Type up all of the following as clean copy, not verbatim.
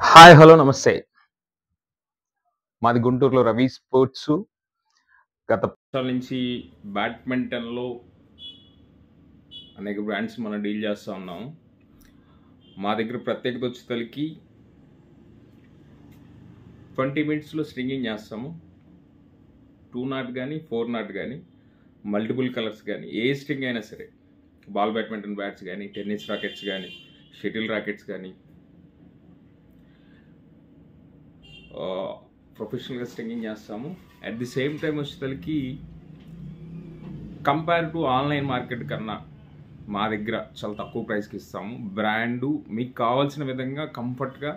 Hi hello నమస్తే. మాది గుంటూరులో రవి స్పోర్ట్స్. గత సంవత్సరాల నుంచి బ్యాడ్మింటన్లో అనేక బ్రాండ్స్ మనం డీల్ చేస్తూ ఉన్నాము. మా దగ్గర ప్రత్యేకత వచ్చేసరికి 20 మినిట్స్లో స్ట్రింగింగ్ చేస్తాము. 2 నాట్ కానీ 4 నాట్ కానీ మల్టిపుల్ కలర్స్ కానీ ఏ స్ట్రింగ్ అయినా సరే, బాల్ బ్యాడ్మింటన్ బ్యాట్స్ కానీ, టెన్నిస్ రాకెట్స్ కానీ, షటిల్ రాకెట్స్ కానీ ప్రొఫెషనల్గా స్ట్రింగింగ్ చేస్తాము. అట్ ది సేమ్ టైం వచ్చేసరికి కంపేర్ టు ఆన్లైన్ మార్కెట్ కన్నా మా దగ్గర చాలా తక్కువ ప్రైస్కి ఇస్తాము. బ్రాండు మీకు కావాల్సిన విధంగా కంఫర్ట్గా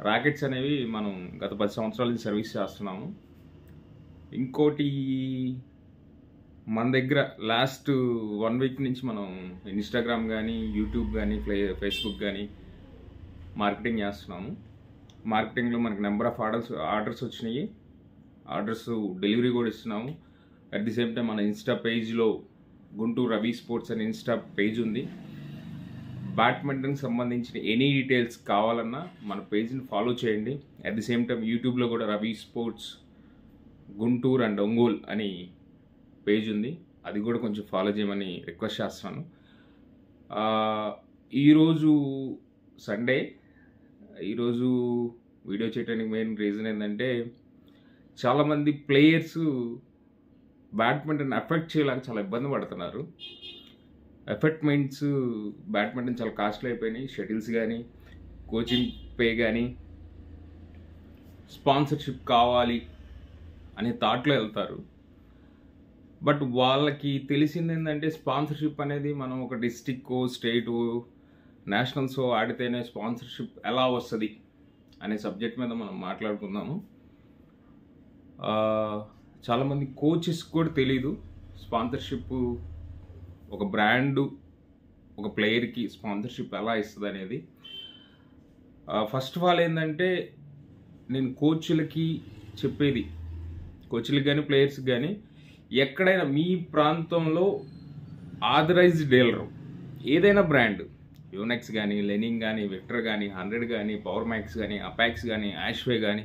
ర్యాకెట్స్ అనేవి మనం గత 10 సంవత్సరాల నుంచి సర్వీస్ చేస్తున్నాము. ఇంకోటి, మన దగ్గర లాస్ట్ 1 వీక్ నుంచి మనం ఇన్స్టాగ్రామ్ కానీ, యూట్యూబ్ కానీ, ఫేస్బుక్ కానీ మార్కెటింగ్ చేస్తున్నాము. మార్కెటింగ్లో మనకి నెంబర్ ఆఫ్ ఆర్డర్స్ వచ్చినాయి. ఆర్డర్స్ డెలివరీ కూడా ఇస్తున్నాము. అట్ ది సేమ్ టైం మన ఇన్స్టా పేజ్లో గుంటూరు రవి స్పోర్ట్స్ అనే ఇన్స్టా పేజ్ ఉంది. బ్యాడ్మింటన్కి సంబంధించిన ఎనీ డీటెయిల్స్ కావాలన్నా మన పేజ్ని ఫాలో చేయండి. అట్ ది సేమ్ టైం యూట్యూబ్లో కూడా రవి స్పోర్ట్స్ గుంటూరు అండ్ ఒంగోల్ అని పేజ్ ఉంది. అది కూడా కొంచెం ఫాలో చేయమని రిక్వెస్ట్ చేస్తున్నాను. ఈరోజు సండే. ఈరోజు వీడియో చేయడానికి మెయిన్ రీజన్ ఏంటంటే, చాలామంది ప్లేయర్స్ బ్యాడ్మింటన్ ఎఫెక్ట్ చేయలేక చాలా ఇబ్బంది పడుతున్నారు. ఎఫెక్ట్ మీన్స్ బ్యాడ్మింటన్ చాలా కాస్ట్లీ అయిపోయినాయి. షటిల్స్ కానీ, కోచింగ్ పే కానీ, స్పాన్సర్షిప్ కావాలి అనే థాట్లో వెళ్తారు. బట్ వాళ్ళకి తెలిసింది ఏంటంటే, స్పాన్సర్షిప్ అనేది మనం ఒక డిస్టిక్, స్టేటు, నేషనల్స్ ఆడితేనే స్పాన్సర్షిప్ ఎలా వస్తుంది అనే సబ్జెక్ట్ మీద మనం మాట్లాడుకుందాము. చాలామంది కోచెస్ కూడా తెలీదు స్పాన్సర్షిప్, ఒక బ్రాండు ఒక ప్లేయర్కి స్పాన్సర్షిప్ ఎలా ఇస్తుంది అనేది. ఫస్ట్ ఆఫ్ ఆల్ ఏంటంటే, నేను కోచ్లకి చెప్పేది, కోచ్లకి కానీ ప్లేయర్స్కి కానీ, ఎక్కడైనా మీ ప్రాంతంలో ఆథరైజ్డ్ డీలరు ఏదైనా బ్రాండ్, యూనెక్స్ కానీ, లెనింగ్ కానీ, విక్టర్ కానీ, 100 కానీ, పవర్ మ్యాక్స్ కానీ, అపాక్స్ కానీ, యాష్వే కానీ,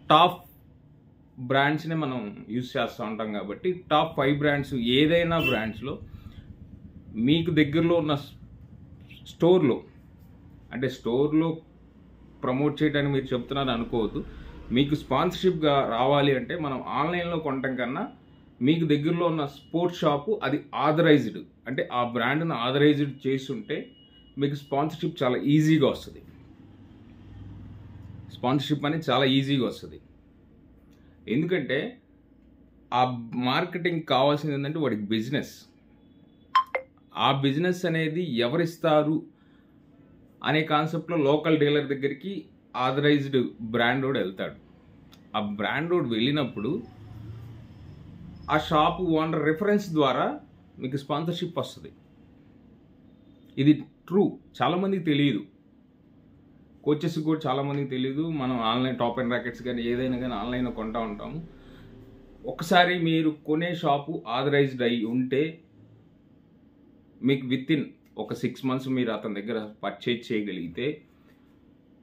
టాప్ బ్రాండ్స్ని మనం యూజ్ చేస్తూ ఉంటాం. కాబట్టి టాప్ 5 బ్రాండ్స్ ఏదైనా బ్రాండ్స్లో మీకు దగ్గరలో ఉన్న స్టోర్లో, అంటే స్టోర్లో ప్రమోట్ చేయడానికి మీరు చెప్తున్నారు అనుకోవద్దు. మీకు స్పాన్సర్షిప్గా రావాలి అంటే మనం ఆన్లైన్లో కొనటం కన్నా మీకు దగ్గరలో ఉన్న స్పోర్ట్స్ షాపు అది ఆథరైజ్డ్, అంటే ఆ బ్రాండ్ను ఆథరైజ్డ్ చేస్తుంటే మీకు స్పాన్సర్షిప్ చాలా ఈజీగా వస్తుంది. స్పాన్సర్షిప్ అనేది చాలా ఈజీగా వస్తుంది. ఎందుకంటే ఆ మార్కెటింగ్ కావాల్సింది ఏంటంటే వాడికి బిజినెస్. ఆ బిజినెస్ అనేది ఎవరిస్తారు అనే కాన్సెప్ట్లో లోకల్ డీలర్ దగ్గరికి ఆథరైజ్డ్ బ్రాండ్ వాడు వెళ్తాడు. ఆ బ్రాండ్ వాడు వెళ్ళినప్పుడు ఆ షాపు ఓనర్ రిఫరెన్స్ ద్వారా మీకు స్పాన్సర్షిప్ వస్తుంది. ఇది ట్రూ. చాలామందికి తెలియదు, కోచెస్ కూడా చాలామందికి తెలియదు. మనం ఆన్లైన్ టాప్ అండ్ ర్యాకెట్స్ కానీ ఏదైనా కానీ ఆన్లైన్లో కొంటూ ఉంటాము. ఒకసారి మీరు కొనే షాపు ఆథరైజ్డ్ అయి ఉంటే మీకు వితిన్ ఒక 6 మంత్స్ మీరు అతని దగ్గర పర్చేజ్ చేయగలిగితే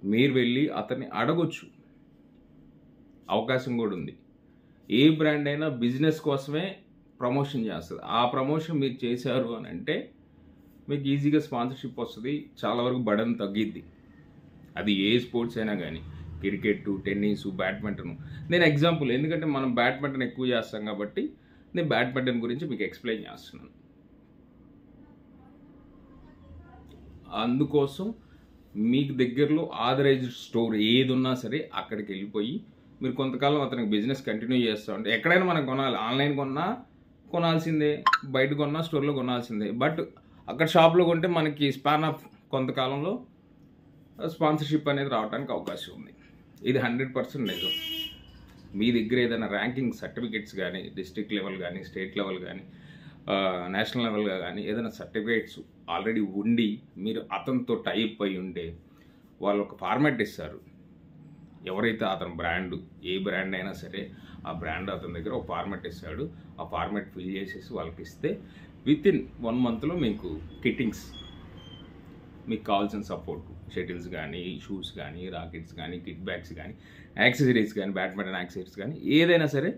మీరు వెళ్ళి అతన్ని అడగొచ్చు, అవకాశం కూడా ఉంది. ఏ బ్రాండ్ అయినా బిజినెస్ కోసమే ప్రమోషన్ చేస్తుంది. ఆ ప్రమోషన్ మీరు చేశారు అని అంటే మీకు ఈజీగా స్పాన్సర్షిప్ వస్తుంది. చాలా వరకు బడన్ తగ్గిద్ది. అది ఏ స్పోర్ట్స్ అయినా కానీ, క్రికెట్, టెన్నిస్, బ్యాడ్మింటన్. నేను ఎగ్జాంపుల్, ఎందుకంటే మనం బ్యాడ్మింటన్ ఎక్కువ చేస్తాం కాబట్టి నేను బ్యాడ్మింటన్ గురించి మీకు ఎక్స్ప్లెయిన్ చేస్తున్నాను. అందుకోసం మీకు దగ్గరలో ఆథరైజ్డ్ స్టోర్ ఏది ఉన్నా సరే అక్కడికి వెళ్ళిపోయి మీరు కొంతకాలం అతనికి బిజినెస్ కంటిన్యూ చేస్తూ ఉంటే, ఎక్కడైనా మనం కొనాలి, ఆన్లైన్ కొన్నా కొనాల్సిందే, బయట కొన్నా స్టోర్లో కొనాల్సిందే. బట్ అక్కడ షాప్లో కొంటే మనకి స్పాన్ ఆఫ్ కొంతకాలంలో స్పాన్సర్షిప్ అనేది రావడానికి అవకాశం ఉంది. ఇది 100% నిజం. మీ దగ్గర ఏదైనా ర్యాంకింగ్ సర్టిఫికేట్స్ కానీ, డిస్ట్రిక్ట్ లెవెల్ కానీ, స్టేట్ లెవెల్ కానీ, నేషనల్ లెవెల్గా కానీ ఏదైనా సర్టిఫికేట్స్ ఆల్రెడీ ఉండి మీరు అతనితో టైప్ అయి ఉంటే వాళ్ళు ఒక ఫార్మాట్ ఇస్తారు. ఎవరైతే అతని బ్రాండ్, ఏ బ్రాండ్ అయినా సరే ఆ బ్రాండ్ అతని దగ్గర ఒక ఫార్మాట్ ఇస్తాడు. ఆ ఫార్మాట్ ఫిల్ చేసేసి వాళ్ళకి ఇస్తే వితిన్ 1 మంత్లో మీకు కిట్టింగ్స్, మీకు కావాల్సిన సపోర్ట్ షటిల్స్ కానీ, షూస్ కానీ, రాకెట్స్ కానీ, కిట్ బ్యాగ్స్ కానీ, యాక్సెసరీస్ కానీ, బ్యాడ్మింటన్ యాక్సెసరీస్ కానీ ఏదైనా సరే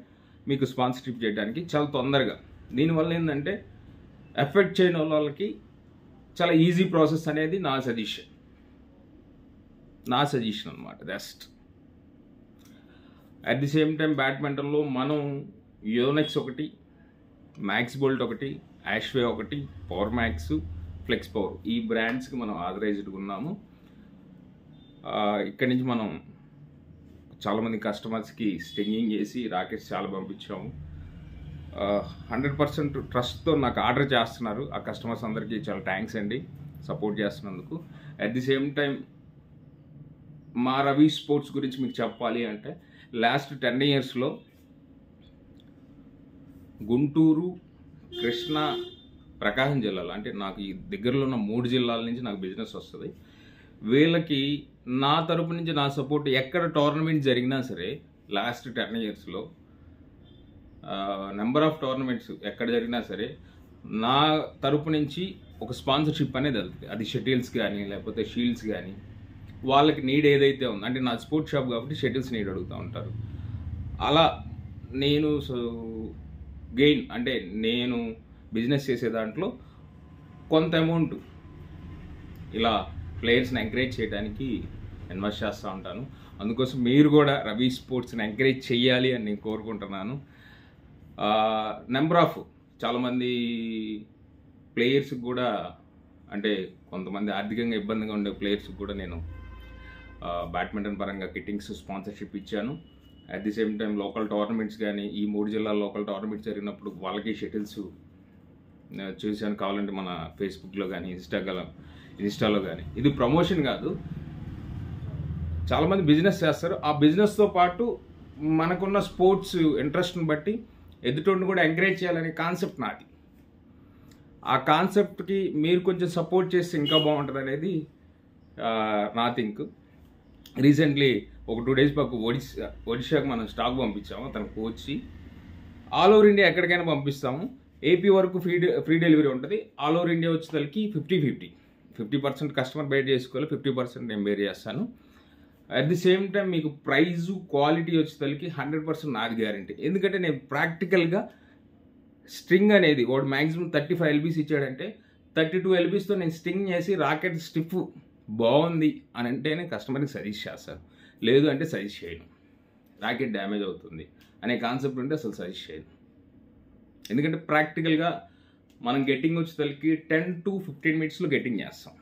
మీకు స్పాన్సర్షిప్ చేయడానికి చాలా తొందరగా. దీనివల్ల ఏంటంటే ఎఫెక్ట్ చేయని వాళ్ళకి చాలా ఈజీ ప్రాసెస్ అనేది నా సజెషన్ అనమాట. Just at the same time బ్యాడ్మింటన్లో మనం యోనెక్స్ ఒకటి, మ్యాక్స్ బోల్ట్ ఒకటి, యాష్వే ఒకటి, పవర్ మ్యాక్స్, ఫ్లెక్స్ పవర్ ఈ బ్రాండ్స్కి మనం ఆథరైజ్డ్గా ఉన్నాము. ఇక్కడి నుంచి మనం చాలామంది కస్టమర్స్కి స్టింగింగ్ చేసి రాకెట్స్ చాలా పంపించాము. 100% ట్రస్ట్తో నాకు ఆర్డర్ చేస్తున్నారు. ఆ కస్టమర్స్ అందరికీ చాలా థ్యాంక్స్ అండి సపోర్ట్ చేస్తున్నందుకు. అట్ ది సేమ్ టైం మా రవి స్పోర్ట్స్ గురించి మీకు చెప్పాలి అంటే లాస్ట్ 10 yearsలో గుంటూరు, కృష్ణా, ప్రకాశం జిల్లాలో అంటే నాకు ఈ దగ్గరలో ఉన్న 3 జిల్లాల నుంచి నాకు బిజినెస్ వస్తుంది. వీళ్ళకి నా తరపు నుంచి నా సపోర్ట్ ఎక్కడ టోర్నమెంట్ జరిగినా సరే లాస్ట్ 10 yearsలో నెంబర్ ఆఫ్ టోర్నమెంట్స్ ఎక్కడ జరిగినా సరే నా తరపు నుంచి ఒక స్పాన్సర్షిప్ అనేది వెళ్తుంది. అది షటిల్స్ కానీ లేకపోతే షీల్డ్స్ కానీ వాళ్ళకి నీడ్ ఏదైతే ఉందో, అంటే నా స్పోర్ట్స్ షాప్ కాబట్టి షటిల్స్ నీడ్ అడుగుతూ ఉంటారు. అలా నేను గెయిన్ అంటే నేను బిజినెస్ చేసే దాంట్లో కొంత అమౌంట్ ఇలా ప్లేయర్స్ని ఎంకరేజ్ చేయడానికి ఇన్వెస్ట్ చేస్తూ ఉంటాను. అందుకోసం మీరు కూడా రవి స్పోర్ట్స్ని ఎంకరేజ్ చేయాలి అని నేను కోరుకుంటున్నాను. నెంబర్ ఆఫ్ చాలామంది ప్లేయర్స్కి కూడా, అంటే కొంతమంది ఆర్థికంగా ఇబ్బందిగా ఉండే ప్లేయర్స్కి కూడా నేను బ్యాడ్మింటన్ పరంగా కిట్టింగ్స్ స్పాన్సర్షిప్ ఇచ్చాను. At the same time local tournaments కానీ ఈ 3 జిల్లాల లోకల్ టోర్నమెంట్స్ జరిగినప్పుడు వాళ్ళకి షటిల్స్ చూశాను. కావాలంటే మన ఫేస్బుక్లో కానీ ఇన్స్టాలో కానీ. ఇది ప్రమోషన్ కాదు, చాలామంది బిజినెస్ చేస్తారు. ఆ బిజినెస్తో పాటు మనకున్న స్పోర్ట్స్ ఇంట్రెస్ట్ని బట్టి ఎదుటోడిని కూడా ఎంకరేజ్ చేయాలనే కాన్సెప్ట్ నాది. ఆ కాన్సెప్ట్కి మీరు కొంచెం సపోర్ట్ చేస్తే ఇంకా బాగుంటుంది అనేది నా థింక్. రీసెంట్లీ ఒక 2 days పాటు ఒడిశాకు మనం స్టాక్ పంపించాము. తన కోచ్కి ఆల్ ఓవర్ ఇండియా ఎక్కడికైనా పంపిస్తాము. ఏపీ వరకు ఫ్రీ డెలివరీ ఉంటుంది. ఆల్ ఓవర్ ఇండియా వచ్చేసరికి 50% కస్టమర్ బేర్ చేసుకోవాలి, 50% నేను బేర్ చేస్తాను. అట్ ది సేమ్ టైం మీకు ప్రైజు క్వాలిటీ వచ్చేసరికి 100% నాది గ్యారంటీ. ఎందుకంటే నేను ప్రాక్టికల్గా స్ట్రింగ్ అనేది వాడు మ్యాక్సిమం 35 LBs ఇచ్చాడంటే 32 LBsతో నేను స్ట్రింగ్ చేసి రాకెట్ స్టిఫ్ బాగుంది అని అంటేనే కస్టమర్కి సజెస్ట్ చేస్తాను. లేదు అంటే సజెస్ట్ చేయను. రాకెట్ డ్యామేజ్ అవుతుంది అనే కాన్సెప్ట్ ఉంటే అసలు సజెస్ట్ చేయను. ఎందుకంటే ప్రాక్టికల్గా మనం గెట్టింగ్ వచ్చేసరికి 10 to 15 minutesలో గెట్టింగ్ చేస్తాం.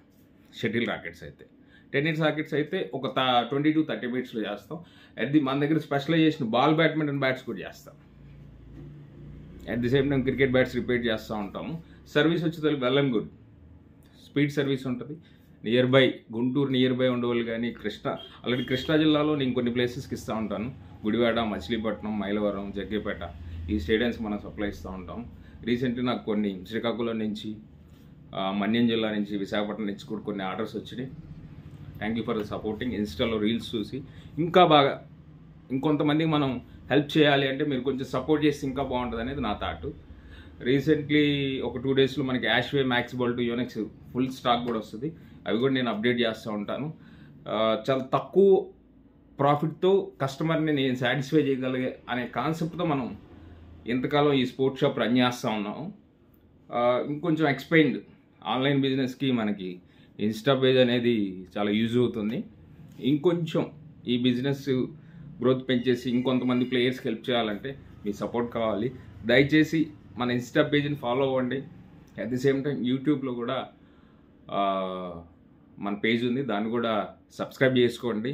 షటిల్ రాకెట్స్ అయితే 10 inch రాకెట్స్ అయితే ఒక 20 to 30 minutesలో చేస్తాం. అది మన దగ్గర స్పెషలైజేషన్ బాల్ బ్యాడ్మింటన్ బ్యాట్స్ కూడా చేస్తాం. At the same time cricket bats repair చేస్తూ ఉంటాము. సర్వీస్ వచ్చేసరికి well and good speed service ఉంటుంది. Nearby Guntur nearby ఉండేవాళ్ళు కానీ ఆల్రెడీ కృష్ణా జిల్లాలో నేను కొన్ని ప్లేసెస్కి ఇస్తూ ఉంటాను. గుడివాడ, మచిలీపట్నం, మైలవరం, జగ్గేపేట ఈ స్టేడియంస్కి మనం సప్లై ఇస్తూ ఉంటాం. రీసెంట్లీ నాకు కొన్ని శ్రీకాకుళం నుంచి, మన్యం జిల్లా నుంచి, విశాఖపట్నం నుంచి కూడా కొన్ని ఆర్డర్స్ వచ్చినాయి. Thank you for the supporting. ఇన్స్టాలో రీల్స్ చూసి ఇంకా బాగా ఇంకొంతమందికి మనం హెల్ప్ చేయాలి అంటే మీరు కొంచెం సపోర్ట్ చేస్తే ఇంకా బాగుంటుంది అనేది నా థాట్. రీసెంట్లీ ఒక 2 daysలో మనకి Ashaway, Max Bolt, Yonex full stock కూడా వస్తుంది. అవి కూడా నేను అప్డేట్ చేస్తూ ఉంటాను. చాలా తక్కువ ప్రాఫిట్తో కస్టమర్ని నేను సాటిస్ఫై చేయగలిగే అనే కాన్సెప్ట్తో మనం ఇంతకాలం ఈ స్పోర్ట్స్ షాప్ రన్ చేస్తూ ఉన్నాం. ఇంకొంచెం ఎక్స్పెండ్ ఆన్లైన్ బిజినెస్కి మనకి ఇన్స్టా పేజ్ అనేది చాలా యూజ్ అవుతుంది. ఇంకొంచెం ఈ బిజినెస్ గ్రోత్ పెంచేసి ఇంకొంతమంది ప్లేయర్స్కి హెల్ప్ చేయాలంటే మీ సపోర్ట్ కావాలి. దయచేసి మన ఇన్స్టా పేజ్ని ఫాలో అవ్వండి. అట్ ది సేమ్ టైం యూట్యూబ్లో కూడా మన పేజ్ ఉంది, దాన్ని కూడా సబ్స్క్రైబ్ చేసుకోండి.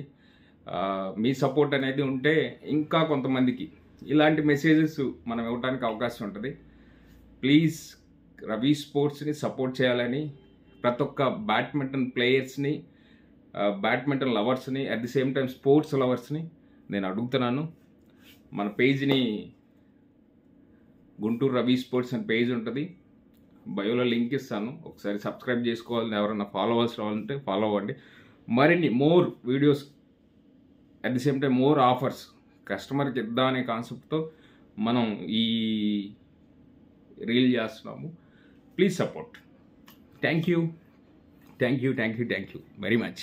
మీ సపోర్ట్ అనేది ఉంటే ఇంకా కొంతమందికి ఇలాంటి మెసేజెస్ మనం ఇవ్వడానికి అవకాశం ఉంటుంది. ప్లీజ్ రవి స్పోర్ట్స్ని సపోర్ట్ చేయాలని ప్రతి ఒక్క బ్యాడ్మింటన్ ప్లేయర్స్ని, బ్యాడ్మింటన్ లవర్స్ని, at the same time sports లవర్స్ని నేను అడుగుతున్నాను. మన పేజ్ని గుంటూరు రవి స్పోర్ట్స్ అనే పేజ్ ఉంటుంది, బయోలో లింక్ ఇస్తాను. ఒకసారి సబ్స్క్రైబ్ చేసుకోవాలని ఎవరైనా ఫాలోవర్స్ రావాలంటే ఫాలో అవ్వండి. మరిన్ని more videos, at the same time more offers కస్టమర్కి ఇద్దాం అనే కాన్సెప్ట్తో మనం ఈ రీల్ చేస్తున్నాము. Please support. Thank you very much.